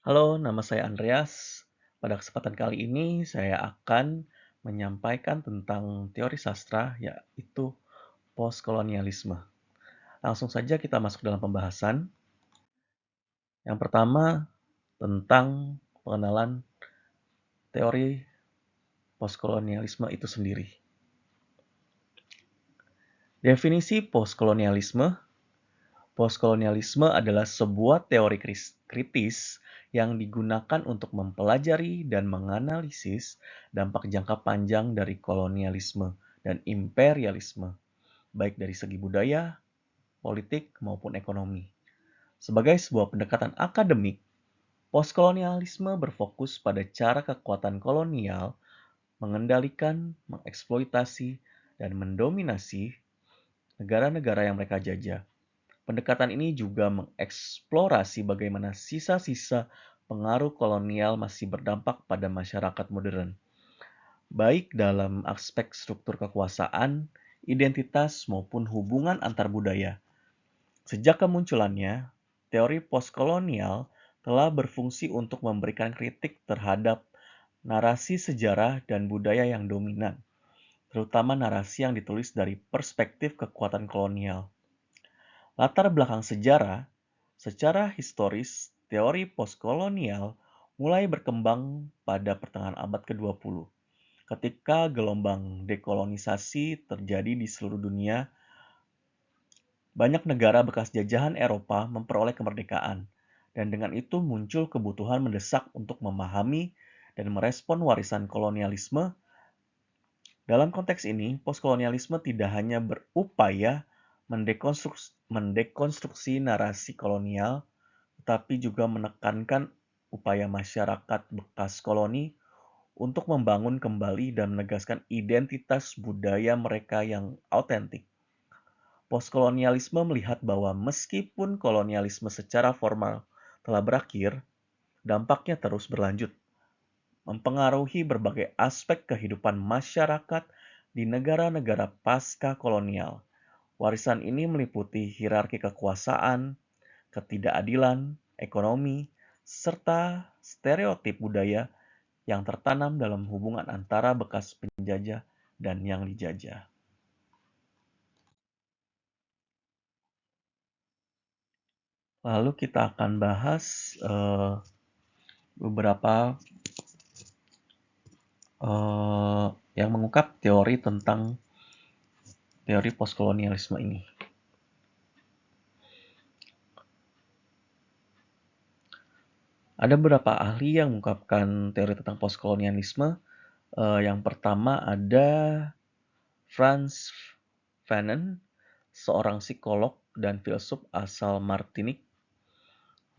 Halo, nama saya Andreas. Pada kesempatan kali ini saya akan menyampaikan tentang teori sastra, yaitu postkolonialisme. Langsung saja kita masuk dalam pembahasan. Yang pertama, tentang pengenalan teori postkolonialisme itu sendiri. Definisi postkolonialisme. Postkolonialisme adalah sebuah teori kritis yang digunakan untuk mempelajari dan menganalisis dampak jangka panjang dari kolonialisme dan imperialisme, baik dari segi budaya, politik, maupun ekonomi. Sebagai sebuah pendekatan akademik, postkolonialisme berfokus pada cara kekuatan kolonial mengendalikan, mengeksploitasi, dan mendominasi negara-negara yang mereka jajah. Pendekatan ini juga mengeksplorasi bagaimana sisa-sisa pengaruh kolonial masih berdampak pada masyarakat modern, baik dalam aspek struktur kekuasaan, identitas, maupun hubungan antar budaya. Sejak kemunculannya, teori postkolonial telah berfungsi untuk memberikan kritik terhadap narasi sejarah dan budaya yang dominan, terutama narasi yang ditulis dari perspektif kekuatan kolonial. Latar belakang sejarah, secara historis, teori postkolonial mulai berkembang pada pertengahan abad ke-20, ketika gelombang dekolonisasi terjadi di seluruh dunia. Banyak negara bekas jajahan Eropa memperoleh kemerdekaan, dan dengan itu muncul kebutuhan mendesak untuk memahami dan merespon warisan kolonialisme. Dalam konteks ini, postkolonialisme tidak hanya berupaya mendekonstruksi narasi kolonial, tetapi juga menekankan upaya masyarakat bekas koloni untuk membangun kembali dan menegaskan identitas budaya mereka yang autentik. Postkolonialisme melihat bahwa meskipun kolonialisme secara formal telah berakhir, dampaknya terus berlanjut, mempengaruhi berbagai aspek kehidupan masyarakat di negara-negara pasca kolonial. Warisan ini meliputi hierarki kekuasaan, ketidakadilan, ekonomi, serta stereotip budaya yang tertanam dalam hubungan antara bekas penjajah dan yang dijajah. Lalu kita akan bahas beberapa yang mengungkap teori tentang teori postkolonialisme ini. Ada beberapa ahli yang mengungkapkan teori tentang postkolonialisme. Yang pertama ada Frantz Fanon, seorang psikolog dan filsuf asal Martinique.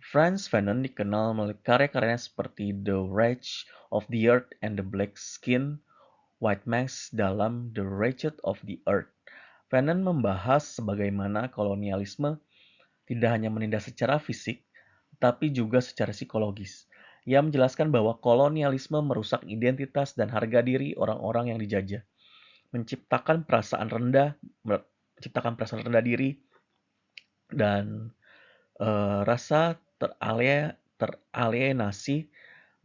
Frantz Fanon dikenal melalui karya-karyanya seperti The Wretch of the Earth and the Black Skin White Mask dalam The Wretched of the Earth. Fanon membahas bagaimana kolonialisme tidak hanya menindas secara fisik, tapi juga secara psikologis. Ia menjelaskan bahwa kolonialisme merusak identitas dan harga diri orang-orang yang dijajah, menciptakan perasaan rendah diri dan rasa teralienasi.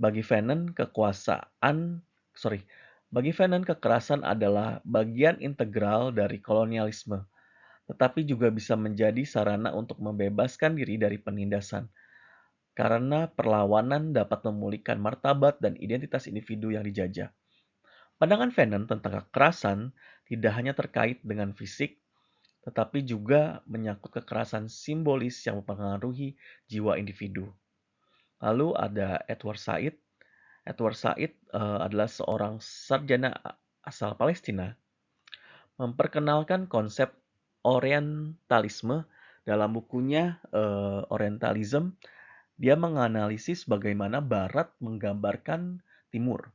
Bagi Fanon, kekerasan adalah bagian integral dari kolonialisme, tetapi juga bisa menjadi sarana untuk membebaskan diri dari penindasan, karena perlawanan dapat memulihkan martabat dan identitas individu yang dijajah. Pandangan Fanon tentang kekerasan tidak hanya terkait dengan fisik, tetapi juga menyangkut kekerasan simbolis yang mempengaruhi jiwa individu. Lalu ada Edward Said. Edward Said adalah seorang sarjana asal Palestina, memperkenalkan konsep orientalisme dalam bukunya Orientalism. Dia menganalisis bagaimana Barat menggambarkan Timur,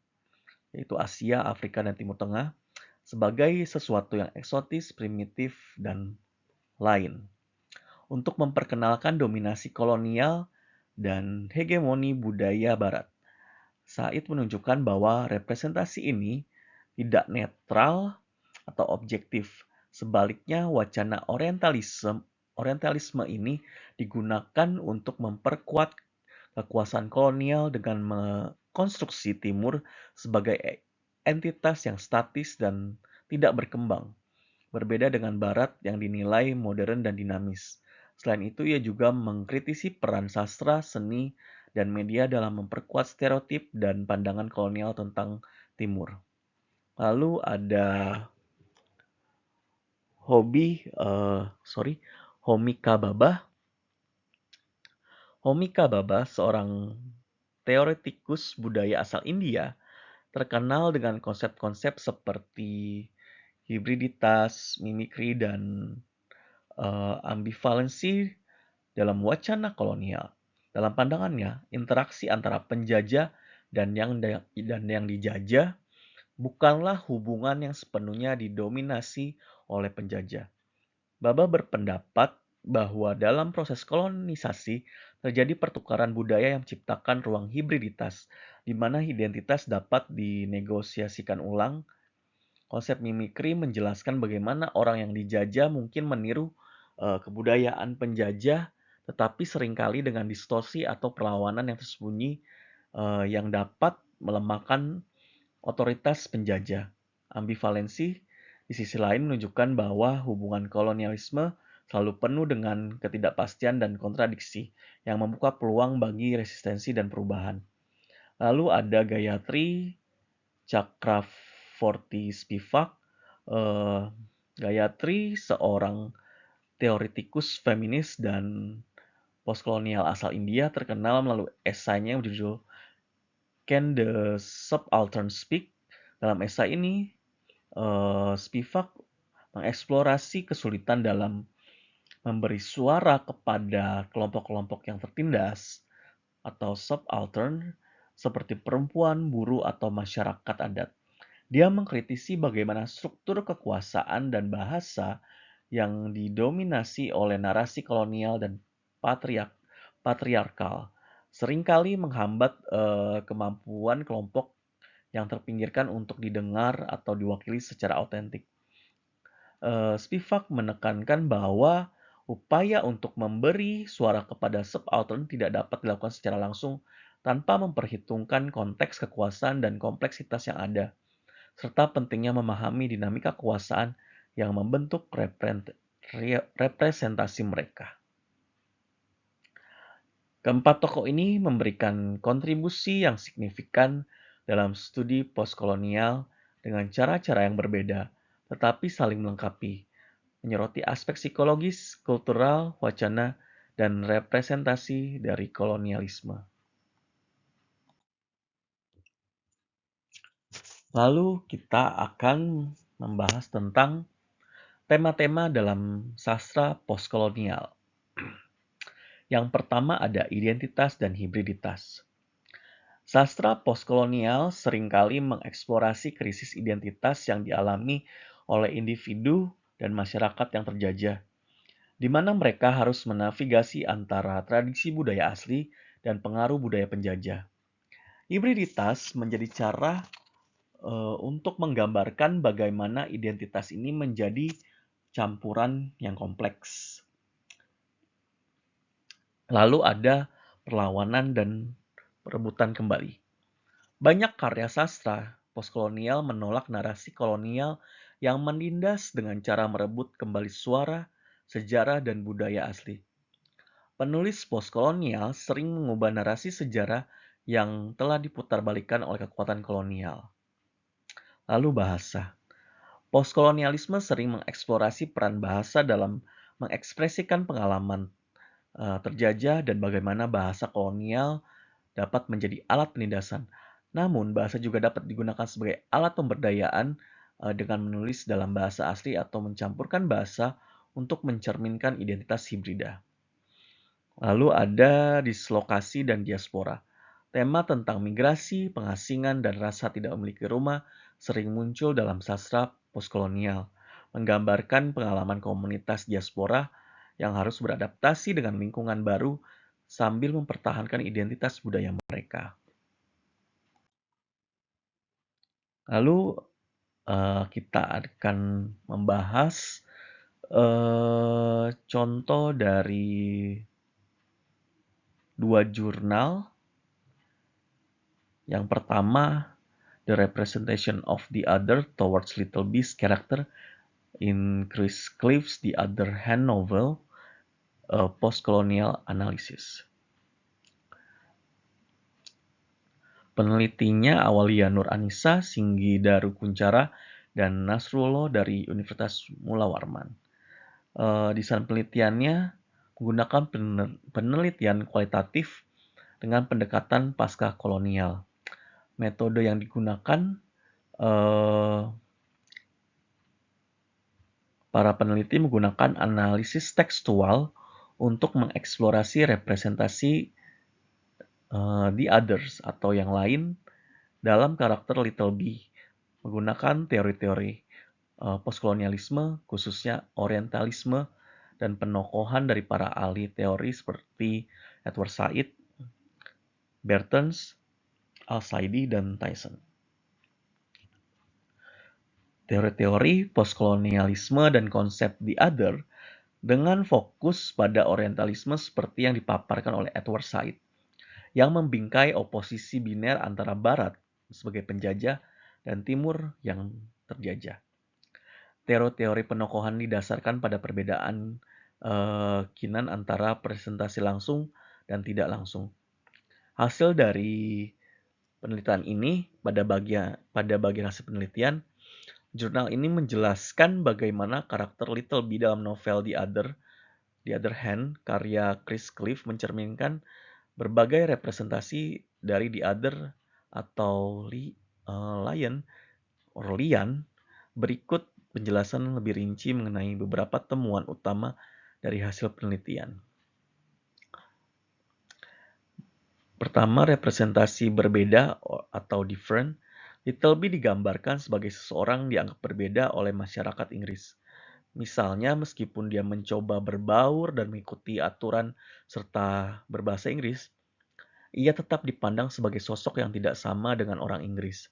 yaitu Asia, Afrika, dan Timur Tengah, sebagai sesuatu yang eksotis, primitif, dan lain, untuk memperkenalkan dominasi kolonial dan hegemoni budaya Barat. Said menunjukkan bahwa representasi ini tidak netral atau objektif. Sebaliknya, wacana orientalisme ini digunakan untuk memperkuat kekuasaan kolonial dengan mengkonstruksi Timur sebagai entitas yang statis dan tidak berkembang, berbeda dengan Barat yang dinilai modern dan dinamis. Selain itu, ia juga mengkritisi peran sastra, seni, dan media dalam memperkuat stereotip dan pandangan kolonial tentang Timur. Lalu ada Homika Bhabha. Homika Bhabha, seorang teoretikus budaya asal India, terkenal dengan konsep-konsep seperti hibriditas, mimikri, dan ambivalensi dalam wacana kolonial. Dalam pandangannya, interaksi antara penjajah dan yang dijajah bukanlah hubungan yang sepenuhnya didominasi oleh penjajah. Baba berpendapat bahwa dalam proses kolonisasi terjadi pertukaran budaya yang menciptakan ruang hibriditas, di mana identitas dapat dinegosiasikan ulang. Konsep mimikri menjelaskan bagaimana orang yang dijajah mungkin meniru kebudayaan penjajah, tetapi seringkali dengan distorsi atau perlawanan yang tersembunyi yang dapat melemahkan otoritas penjajah. Ambivalensi di sisi lain menunjukkan bahwa hubungan kolonialisme selalu penuh dengan ketidakpastian dan kontradiksi yang membuka peluang bagi resistensi dan perubahan. Lalu ada Gayatri Chakravorty Spivak. Gayatri seorang teoretikus feminis dan postkolonial asal India terkenal melalui esainya yang berjudul Can the Subaltern Speak? Dalam esai ini, Spivak mengeksplorasi kesulitan dalam memberi suara kepada kelompok-kelompok yang tertindas atau subaltern seperti perempuan, buruh, atau masyarakat adat. Dia mengkritisi bagaimana struktur kekuasaan dan bahasa yang didominasi oleh narasi kolonial dan patriarkal seringkali menghambat kemampuan kelompok yang terpinggirkan untuk didengar atau diwakili secara autentik. Spivak menekankan bahwa upaya untuk memberi suara kepada subaltern tidak dapat dilakukan secara langsung tanpa memperhitungkan konteks kekuasaan dan kompleksitas yang ada, serta pentingnya memahami dinamika kekuasaan yang membentuk representasi mereka. Keempat tokoh ini memberikan kontribusi yang signifikan dalam studi postkolonial dengan cara-cara yang berbeda, tetapi saling melengkapi, menyoroti aspek psikologis, kultural, wacana, dan representasi dari kolonialisme. Lalu kita akan membahas tentang tema-tema dalam sastra postkolonial. Yang pertama ada identitas dan hibriditas. Sastra postkolonial seringkali mengeksplorasi krisis identitas yang dialami oleh individu dan masyarakat yang terjajah, di mana mereka harus menavigasi antara tradisi budaya asli dan pengaruh budaya penjajah. Hibriditas menjadi cara untuk menggambarkan bagaimana identitas ini menjadi campuran yang kompleks. Lalu ada perlawanan dan perebutan kembali. Banyak karya sastra postkolonial menolak narasi kolonial yang menindas dengan cara merebut kembali suara, sejarah, dan budaya asli. Penulis postkolonial sering mengubah narasi sejarah yang telah diputarbalikkan oleh kekuatan kolonial. Lalu bahasa. Postkolonialisme sering mengeksplorasi peran bahasa dalam mengekspresikan pengalaman terjajah dan bagaimana bahasa kolonial dapat menjadi alat penindasan. Namun, bahasa juga dapat digunakan sebagai alat pemberdayaan dengan menulis dalam bahasa asli atau mencampurkan bahasa untuk mencerminkan identitas hibrida. Lalu ada dislokasi dan diaspora. Tema tentang migrasi, pengasingan, dan rasa tidak memiliki rumah sering muncul dalam sastra postkolonial, menggambarkan pengalaman komunitas diaspora yang harus beradaptasi dengan lingkungan baru sambil mempertahankan identitas budaya mereka. Lalu kita akan membahas contoh dari dua jurnal. Yang pertama, The Representation of the Other Towards Little Beast Character in Chris Cliff's The Other Hand novel, a Postcolonial Analysis. Penelitinya Awalia Nur Anissa, Singgi Daru Kunchara, dan Nasrullah dari Universitas Mula Warman. Desain penelitiannya menggunakan penelitian kualitatif dengan pendekatan pasca kolonial. Metode yang digunakan para peneliti menggunakan analisis tekstual untuk mengeksplorasi representasi the others atau yang lain dalam karakter Little B menggunakan teori-teori postkolonialisme, khususnya orientalisme dan penokohan dari para ahli teori seperti Edward Said, Bertens, Al-Saidi, dan Tyson. Teori-teori postkolonialisme dan konsep the other dengan fokus pada orientalisme seperti yang dipaparkan oleh Edward Said, yang membingkai oposisi biner antara Barat sebagai penjajah dan Timur yang terjajah. Teori-teori penokohan didasarkan pada perbedaan kinan antara presentasi langsung dan tidak langsung. Hasil dari penelitian ini, pada bagian hasil penelitian, jurnal ini menjelaskan bagaimana karakter Little B dalam novel The Other Hand, karya Chris Cliff mencerminkan berbagai representasi dari The Other atau Lion. Berikut penjelasan lebih rinci mengenai beberapa temuan utama dari hasil penelitian. Pertama, representasi berbeda atau different. Little B digambarkan sebagai seseorang dianggap berbeda oleh masyarakat Inggris. Misalnya, meskipun dia mencoba berbaur dan mengikuti aturan serta berbahasa Inggris, ia tetap dipandang sebagai sosok yang tidak sama dengan orang Inggris.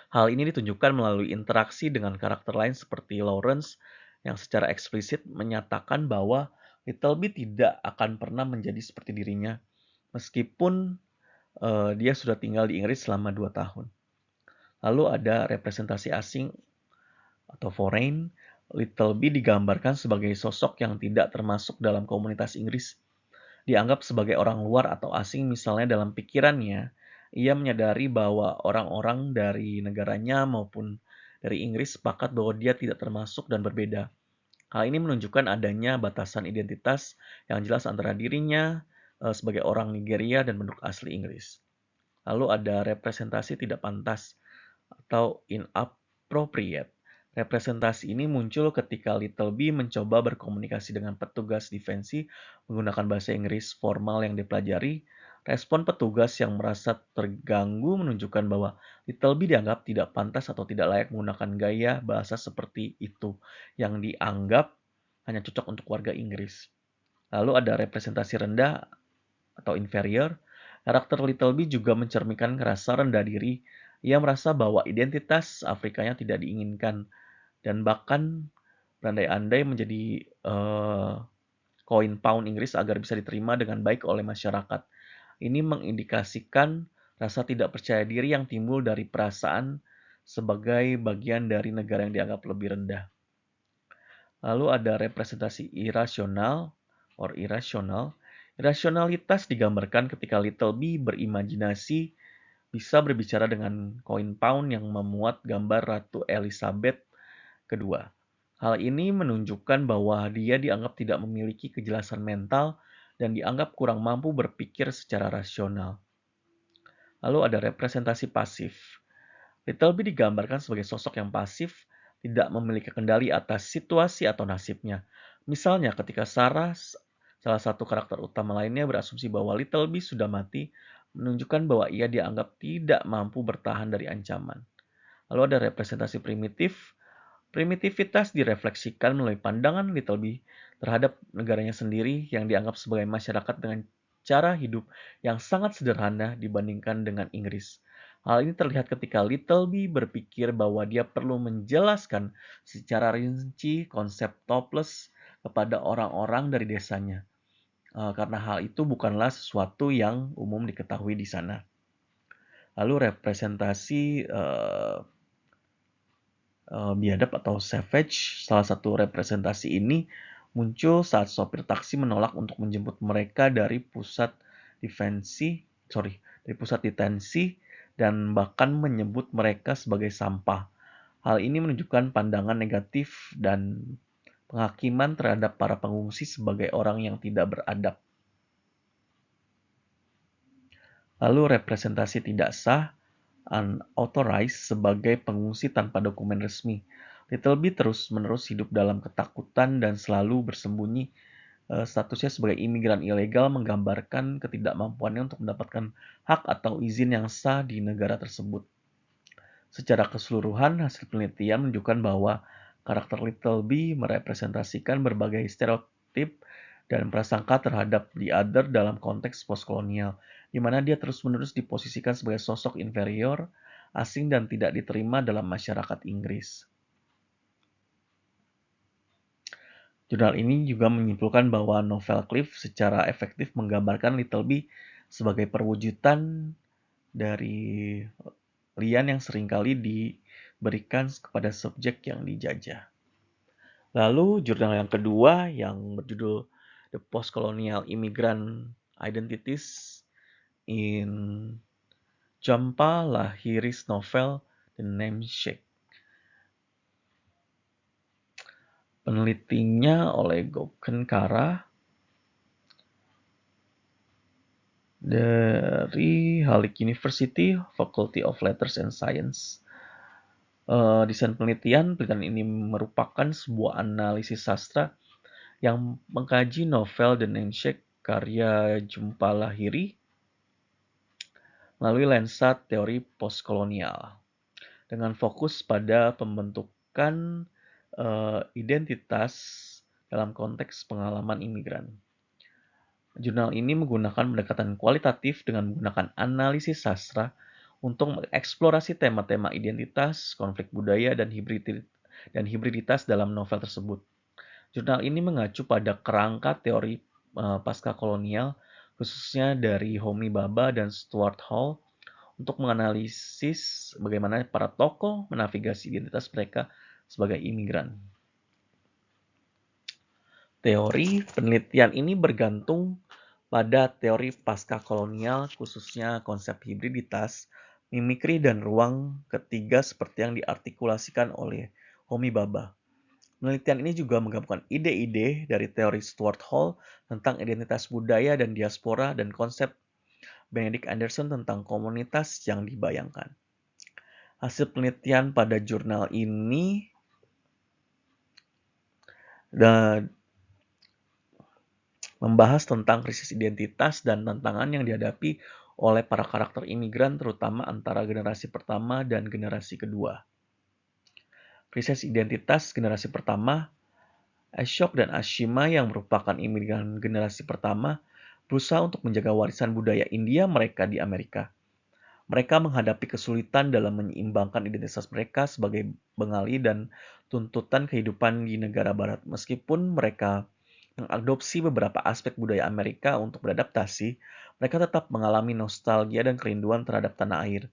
Hal ini ditunjukkan melalui interaksi dengan karakter lain seperti Lawrence yang secara eksplisit menyatakan bahwa Little B tidak akan pernah menjadi seperti dirinya meskipun dia sudah tinggal di Inggris selama 2 tahun. Lalu ada representasi asing atau foreign. Little B digambarkan sebagai sosok yang tidak termasuk dalam komunitas Inggris. Dianggap sebagai orang luar atau asing, misalnya dalam pikirannya, ia menyadari bahwa orang-orang dari negaranya maupun dari Inggris sepakat bahwa dia tidak termasuk dan berbeda. Hal ini menunjukkan adanya batasan identitas yang jelas antara dirinya sebagai orang Nigeria dan penduduk asli Inggris. Lalu ada representasi tidak pantas atau inappropriate. Representasi ini muncul ketika Little B mencoba berkomunikasi dengan petugas defensi menggunakan bahasa Inggris formal yang dipelajari. Respon petugas yang merasa terganggu menunjukkan bahwa Little B dianggap tidak pantas atau tidak layak menggunakan gaya bahasa seperti itu yang dianggap hanya cocok untuk warga Inggris. Lalu ada representasi rendah atau inferior. Karakter Little B juga mencerminkan rasa rendah diri. Ia merasa bahwa identitas Afrikanya tidak diinginkan dan bahkan berandai-andai menjadi koin pound Inggris agar bisa diterima dengan baik oleh masyarakat. Ini mengindikasikan rasa tidak percaya diri yang timbul dari perasaan sebagai bagian dari negara yang dianggap lebih rendah. Lalu ada representasi irasional or irrational. Irasionalitas digambarkan ketika Little B berimajinasi bisa berbicara dengan koin pound yang memuat gambar Ratu Elizabeth II. Hal ini menunjukkan bahwa dia dianggap tidak memiliki kejelasan mental dan dianggap kurang mampu berpikir secara rasional. Lalu ada representasi pasif. Little B digambarkan sebagai sosok yang pasif, tidak memiliki kendali atas situasi atau nasibnya. Misalnya ketika Sarah, salah satu karakter utama lainnya, berasumsi bahwa Little B sudah mati, menunjukkan bahwa ia dianggap tidak mampu bertahan dari ancaman. Lalu ada representasi primitif. Primitivitas direfleksikan melalui pandangan Little B terhadap negaranya sendiri yang dianggap sebagai masyarakat dengan cara hidup yang sangat sederhana dibandingkan dengan Inggris. Hal ini terlihat ketika Little B berpikir bahwa dia perlu menjelaskan secara rinci konsep topless kepada orang-orang dari desanya. karena hal itu bukanlah sesuatu yang umum diketahui di sana. Lalu representasi biadab atau savage, salah satu representasi ini muncul saat sopir taksi menolak untuk menjemput mereka dari dari pusat detensi dan bahkan menyebut mereka sebagai sampah. Hal ini menunjukkan pandangan negatif dan penghakiman terhadap para pengungsi sebagai orang yang tidak beradab. Lalu representasi tidak sah, unauthorized, sebagai pengungsi tanpa dokumen resmi. Littleby terus-menerus hidup dalam ketakutan dan selalu bersembunyi. Statusnya sebagai imigran ilegal menggambarkan ketidakmampuannya untuk mendapatkan hak atau izin yang sah di negara tersebut. Secara keseluruhan, hasil penelitian menunjukkan bahwa karakter Littleby merepresentasikan berbagai stereotip dan prasangka terhadap the other dalam konteks postkolonial, di mana dia terus-menerus diposisikan sebagai sosok inferior, asing, dan tidak diterima dalam masyarakat Inggris. Jurnal ini juga menyimpulkan bahwa novel Cliff secara efektif menggambarkan Littleby sebagai perwujudan dari lian yang seringkali diberikan kepada subjek yang dijajah. Lalu jurnal yang kedua yang berjudul The Postcolonial Immigrant Identities in Jhumpa Lahiри's novel The Namesake. Penelitinya oleh Gauken Kara dari Halik University, Faculty of Letters and Science. Desain penelitian ini merupakan sebuah analisis sastra yang mengkaji novel The Namesake karya Jhumpa Lahiri melalui lensa teori postkolonial dengan fokus pada pembentukan identitas dalam konteks pengalaman imigran. Jurnal ini menggunakan pendekatan kualitatif dengan menggunakan analisis sastra untuk mengeksplorasi tema-tema identitas, konflik budaya, dan hibriditas dalam novel tersebut. Jurnal ini mengacu pada kerangka teori pasca kolonial, khususnya dari Homi Bhabha dan Stuart Hall, untuk menganalisis bagaimana para tokoh menavigasi identitas mereka sebagai imigran. Teori penelitian ini bergantung pada teori pasca kolonial, khususnya konsep hibriditas, mimikri, dan ruang ketiga seperti yang diartikulasikan oleh Homi Bhabha. Penelitian ini juga menggabungkan ide-ide dari teori Stuart Hall tentang identitas budaya dan diaspora dan konsep Benedict Anderson tentang komunitas yang dibayangkan. Hasil penelitian pada jurnal ini membahas tentang krisis identitas dan tantangan yang dihadapi oleh para karakter imigran, terutama antara generasi pertama dan generasi kedua. Krisis identitas generasi pertama, Ashok dan Ashima yang merupakan imigran generasi pertama berusaha untuk menjaga warisan budaya India mereka di Amerika. Mereka menghadapi kesulitan dalam menyeimbangkan identitas mereka sebagai Bengali dan tuntutan kehidupan di negara barat. Meskipun mereka mengadopsi beberapa aspek budaya Amerika untuk beradaptasi, mereka tetap mengalami nostalgia dan kerinduan terhadap tanah air.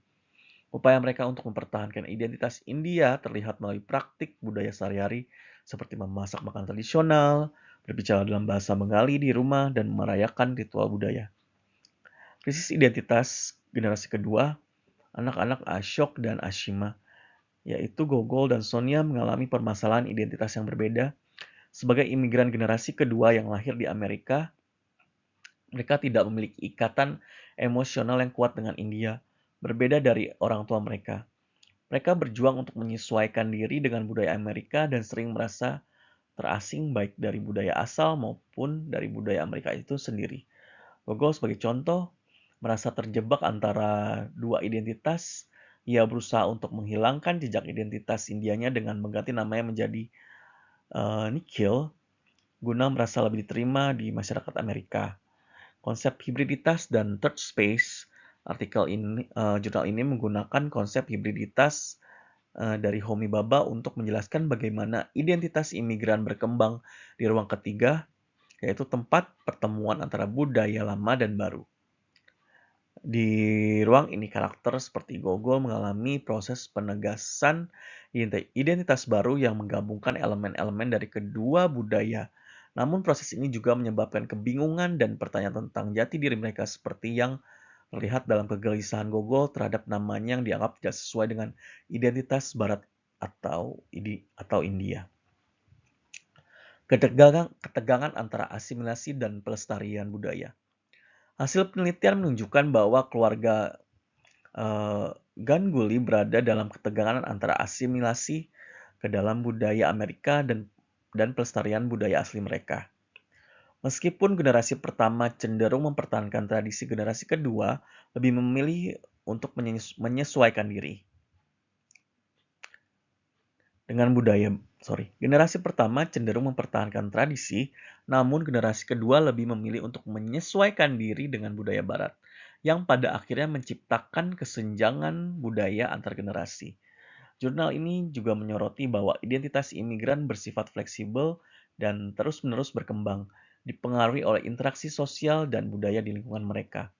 Upaya mereka untuk mempertahankan identitas India terlihat melalui praktik budaya sehari-hari seperti memasak makanan tradisional, berbicara dalam bahasa Bengali di rumah, dan merayakan ritual budaya. Krisis identitas generasi kedua, anak-anak Ashok dan Ashima, yaitu Gogol dan Sonia, mengalami permasalahan identitas yang berbeda. Sebagai imigran generasi kedua yang lahir di Amerika, mereka tidak memiliki ikatan emosional yang kuat dengan India, berbeda dari orang tua mereka. Mereka berjuang untuk menyesuaikan diri dengan budaya Amerika dan sering merasa terasing baik dari budaya asal maupun dari budaya Amerika itu sendiri. Gogol sebagai contoh, merasa terjebak antara dua identitas. Ia berusaha untuk menghilangkan jejak identitas Indianya dengan mengganti namanya menjadi Nikhil, guna merasa lebih diterima di masyarakat Amerika. Konsep hibriditas dan third space, jurnal ini menggunakan konsep hibriditas dari Homi Bhabha untuk menjelaskan bagaimana identitas imigran berkembang di ruang ketiga. yaitu tempat pertemuan antara budaya lama dan baru. Di ruang ini karakter seperti Gogol mengalami proses penegasan identitas baru yang menggabungkan elemen-elemen dari kedua budaya. Namun proses ini juga menyebabkan kebingungan dan pertanyaan tentang jati diri mereka seperti yang terlihat dalam kegelisahan Gogol terhadap namanya yang dianggap tidak sesuai dengan identitas Barat atau India. Ketegangan antara asimilasi dan pelestarian budaya. Hasil penelitian menunjukkan bahwa keluarga Ganguly berada dalam ketegangan antara asimilasi ke dalam budaya Amerika dan pelestarian budaya asli mereka. Meskipun generasi pertama cenderung mempertahankan tradisi, generasi kedua lebih memilih untuk menyesuaikan diri dengan budaya. Generasi pertama cenderung mempertahankan tradisi, namun generasi kedua lebih memilih untuk menyesuaikan diri dengan budaya Barat, yang pada akhirnya menciptakan kesenjangan budaya antar generasi. Jurnal ini juga menyoroti bahwa identitas imigran bersifat fleksibel dan terus-menerus berkembang, dipengaruhi oleh interaksi sosial dan budaya di lingkungan mereka.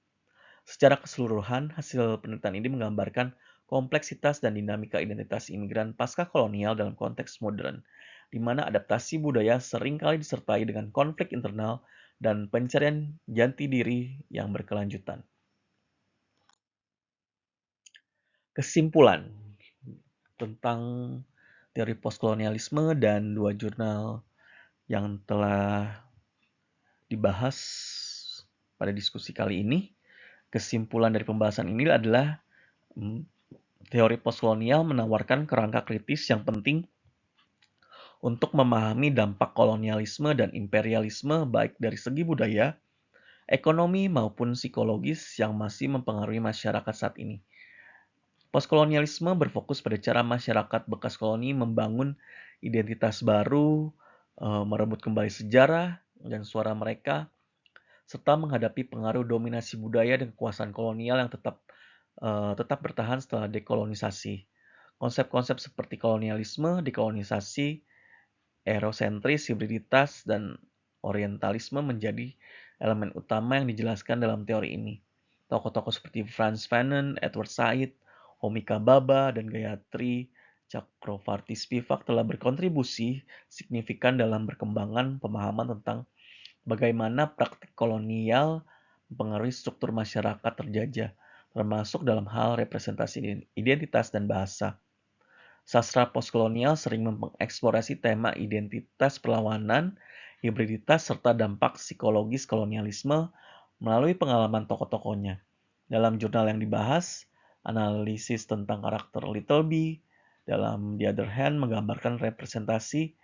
Secara keseluruhan, hasil penelitian ini menggambarkan kompleksitas dan dinamika identitas imigran pasca kolonial dalam konteks modern, di mana adaptasi budaya seringkali disertai dengan konflik internal dan pencarian jati diri yang berkelanjutan. Kesimpulan tentang teori postkolonialisme dan dua jurnal yang telah dibahas pada diskusi kali ini. Kesimpulan dari pembahasan ini adalah teori postkolonial menawarkan kerangka kritis yang penting untuk memahami dampak kolonialisme dan imperialisme baik dari segi budaya, ekonomi maupun psikologis yang masih mempengaruhi masyarakat saat ini. Postkolonialisme berfokus pada cara masyarakat bekas koloni membangun identitas baru, merebut kembali sejarah dan suara mereka, serta menghadapi pengaruh dominasi budaya dan kekuasaan kolonial yang tetap bertahan setelah dekolonisasi. Konsep-konsep seperti kolonialisme, dekolonisasi, eurosentris, hibriditas, dan orientalisme menjadi elemen utama yang dijelaskan dalam teori ini. Tokoh-tokoh seperti Frantz Fanon, Edward Said, Homika Bhabha, dan Gayatri Chakravarty Spivak telah berkontribusi signifikan dalam perkembangan pemahaman tentang bagaimana praktik kolonial mempengaruhi struktur masyarakat terjajah, termasuk dalam hal representasi identitas dan bahasa. Sastra postkolonial sering mengeksplorasi tema identitas perlawanan, hibriditas, serta dampak psikologis kolonialisme melalui pengalaman tokoh-tokohnya. Dalam jurnal yang dibahas, analisis tentang karakter Little B dalam The Other Hand menggambarkan representasi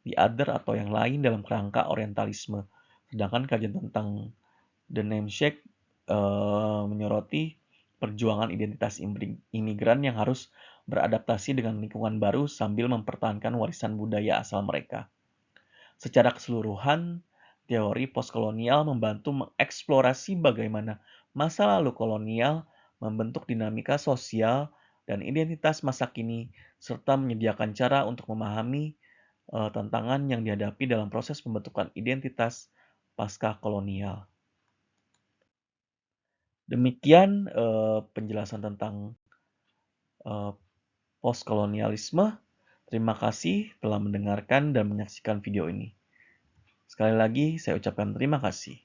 the other atau yang lain dalam kerangka orientalisme. Sedangkan kajian tentang The Namesake menyoroti perjuangan identitas imigran yang harus beradaptasi dengan lingkungan baru sambil mempertahankan warisan budaya asal mereka. Secara keseluruhan, teori postkolonial membantu mengeksplorasi bagaimana masa lalu kolonial membentuk dinamika sosial dan identitas masa kini, serta menyediakan cara untuk memahami tantangan yang dihadapi dalam proses pembentukan identitas pasca kolonial. Demikian penjelasan tentang postkolonialisme. Terima kasih telah mendengarkan dan menyaksikan video ini. Sekali lagi, saya ucapkan terima kasih.